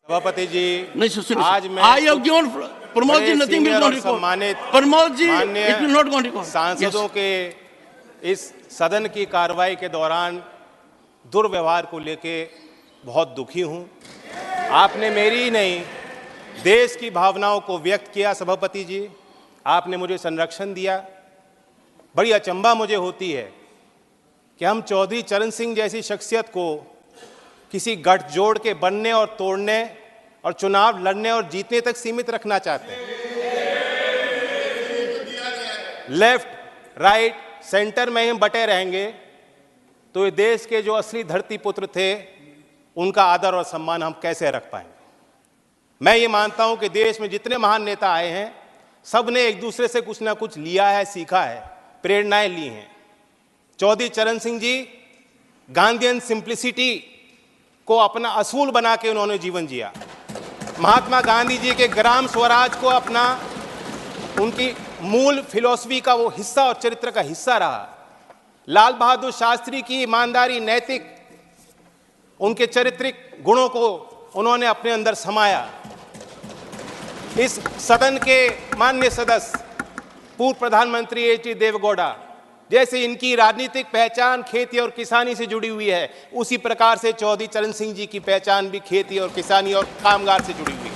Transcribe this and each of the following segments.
सभापति जी, नहीं सुनिए, आज मैं I have given Pramod ji nothing will not record. सम्मानित Pramod ji, माननीय it will not go on record. सांसदों के इस सदन की कार्रवाई के दौरान दुर्व्यवहार को लेके बहुत दुखी हूं। आपने मेरी ही नहीं, देश की भावनाओं को व्यक्त किया। सभापति जी, आपने मुझे संरक्षण दिया। बड़ी अचंभा मुझे होती है कि हम चौधरी चरण सिंह जैसी शख्सियत को किसी गठजोड़ के बनने और तोड़ने और चुनाव लड़ने और जीतने तक सीमित रखना चाहते हैं। लेफ्ट, राइट, सेंटर में हम बटे रहेंगे तो ये देश के जो असली धरती पुत्र थे उनका आदर और सम्मान हम कैसे रख पाएंगे। मैं ये मानता हूं कि देश में जितने महान नेता आए हैं सब ने एक दूसरे से कुछ ना कुछ लिया है, सीखा है, प्रेरणाएं ली हैं। चौधरी चरण सिंह जी गांधीयन सिंप्लिसिटी को अपना असूल बना के उन्होंने जीवन जिया। महात्मा गांधी जी के ग्राम स्वराज को अपना, उनकी मूल फिलॉसफी का वो हिस्सा और चरित्र का हिस्सा रहा। लाल बहादुर शास्त्री की ईमानदारी, नैतिक, उनके चारित्रिक गुणों को उन्होंने अपने अंदर समाया। इस सदन के माननीय सदस्य पूर्व प्रधानमंत्री एच डी देवेगौड़ा, जैसे इनकी राजनीतिक पहचान खेती और किसानी से जुड़ी हुई है, उसी प्रकार से चौधरी चरण सिंह जी की पहचान भी खेती और किसानी और कामगार से जुड़ी हुई है।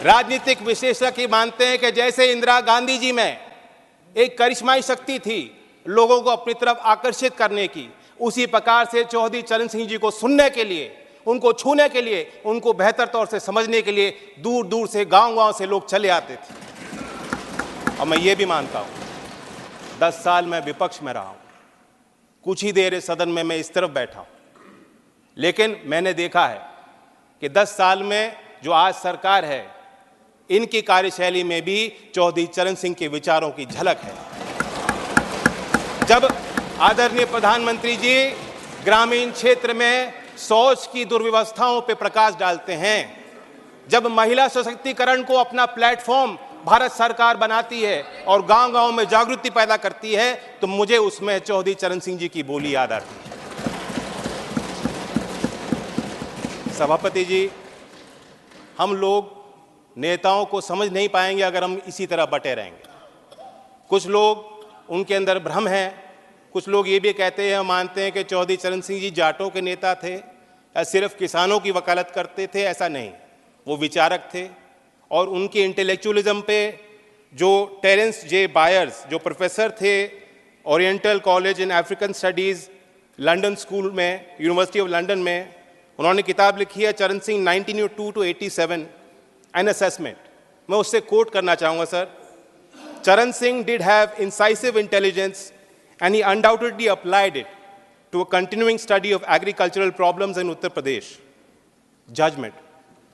राजनीतिक विशेषज्ञ मानते हैं कि जैसे इंदिरा गांधी जी में एक करिश्माई शक्ति थी लोगों को अपनी तरफ आकर्षित करने की, उसी प्रकार से चौधरी चरण सिंह जी को सुनने के लिए, उनको छूने के लिए, उनको बेहतर तौर से समझने के लिए दूर दूर से, गांव-गांव से लोग चले आते थे। और मैं ये भी मानता हूं, 10 साल मैं विपक्ष में रहा हूं, कुछ ही देर इस सदन में मैं इस तरफ बैठा हूं, लेकिन मैंने देखा है कि 10 साल में जो आज सरकार है, इनकी कार्यशैली में भी चौधरी चरण सिंह के विचारों की झलक है। जब आदरणीय प्रधानमंत्री जी ग्रामीण क्षेत्र में शौच की दुर्व्यवस्थाओं पर प्रकाश डालते हैं, जब महिला सशक्तिकरण को अपना प्लेटफॉर्म भारत सरकार बनाती है और गांव-गांव में जागृति पैदा करती है, तो मुझे उसमें चौधरी चरण सिंह जी की बोली याद आती है। सभापति जी, हम लोग नेताओं को समझ नहीं पाएंगे अगर हम इसी तरह बटे रहेंगे। कुछ लोग, उनके अंदर भ्रम है, कुछ लोग ये भी कहते हैं, मानते हैं कि चौधरी चरण सिंह जी जाटों के नेता थे या सिर्फ किसानों की वकालत करते थे। ऐसा नहीं, वो विचारक थे और उनके इंटेलेक्चुअलिज्म पे जो टेरेंस जे बायर्स, जो प्रोफेसर थे oriental college in African studies London school में, यूनिवर्सिटी ऑफ लंदन में, उन्होंने किताब लिखी है चरण सिंह 1902 to 87 एन असेसमेंट। मैं उससे कोट करना चाहूँगा सर। चरण Singh did have incisive intelligence and he undoubtedly applied it to a continuing study of agricultural problems in Uttar Pradesh. Judgment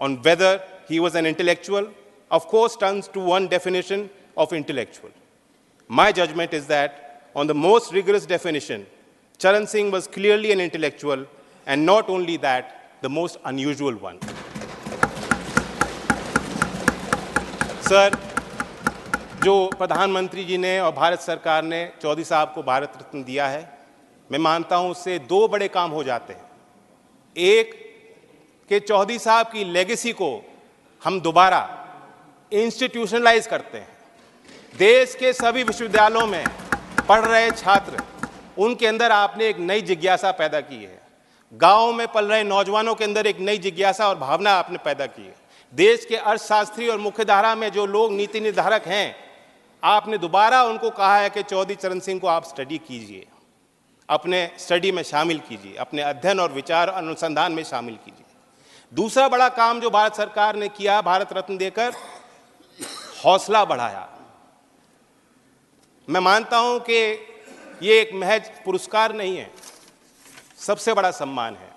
on whether he was an intellectual, of course, turns to one definition of intellectual. My judgment is that, on the most rigorous definition, Charan Singh was clearly an intellectual, and not only that, the most unusual one. Sir, जो प्रधानमंत्री जी ने और भारत सरकार ने चौधरी साहब को भारत रत्न दिया है, मैं मानता हूं उससे 2 बड़े काम हो जाते हैं। एक कि चौधरी साहब की लेगेसी को हम दोबारा इंस्टीट्यूशनलाइज करते हैं। देश के सभी विश्वविद्यालयों में पढ़ रहे छात्र, उनके अंदर आपने एक नई जिज्ञासा पैदा की है। गाँव में पल रहे नौजवानों के अंदर एक नई जिज्ञासा और भावना आपने पैदा की है। देश के अर्थशास्त्री और मुख्यधारा में जो लोग नीति निर्धारक हैं, आपने दोबारा उनको कहा है कि चौधरी चरण सिंह को आप स्टडी कीजिए, अपने स्टडी में शामिल कीजिए, अपने अध्ययन और विचार अनुसंधान में शामिल कीजिए। दूसरा बड़ा काम जो भारत सरकार ने किया, भारत रत्न देकर हौसला बढ़ाया। मैं मानता हूं कि ये एक महज पुरस्कार नहीं है, सबसे बड़ा सम्मान है।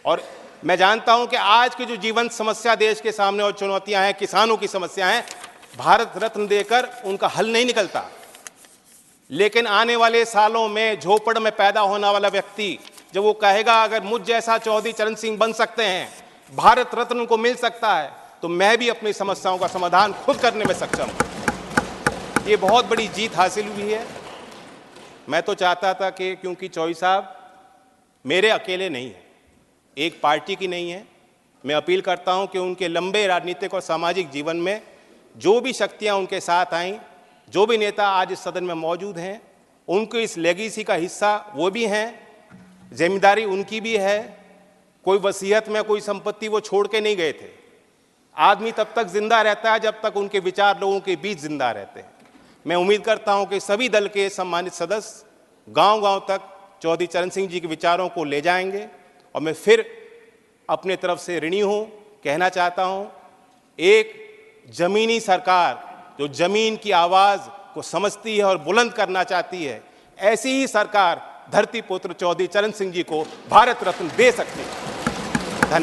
और मैं जानता हूं कि आज की जो जीवन समस्या देश के सामने और चुनौतियां हैं, किसानों की समस्या हैं, भारत रत्न देकर उनका हल नहीं निकलता। लेकिन आने वाले सालों में झोपड़ में पैदा होने वाला व्यक्ति जब वो कहेगा अगर मुझ जैसा चौधरी चरण सिंह बन सकते हैं, भारत रत्न उनको मिल सकता है, तो मैं भी अपनी समस्याओं का समाधान खुद करने में सक्षम हूं। ये बहुत बड़ी जीत हासिल हुई है। मैं तो चाहता था कि, क्योंकि चौधरी साहब मेरे अकेले नहीं हैं, एक पार्टी की नहीं है, मैं अपील करता हूं कि उनके लंबे राजनीतिक और सामाजिक जीवन में जो भी शक्तियां उनके साथ आईं, जो भी नेता आज इस सदन में मौजूद हैं, उनके इस लेगेसी का हिस्सा वो भी हैं, जिम्मेदारी उनकी भी है। कोई वसीयत में कोई संपत्ति वो छोड़ के नहीं गए थे। आदमी तब तक जिंदा रहता है जब तक उनके विचार लोगों के बीच जिंदा रहते हैं। मैं उम्मीद करता हूं कि सभी दल के सम्मानित सदस्य गांव-गांव तक चौधरी चरण सिंह जी के विचारों को ले जाएंगे। और मैं फिर अपने तरफ से ऋणी हूं, कहना चाहता हूं, एक जमीनी सरकार जो जमीन की आवाज को समझती है और बुलंद करना चाहती है, ऐसी ही सरकार धरती पुत्र चौधरी चरण सिंह जी को भारत रत्न दे सकती है। धन्यवाद।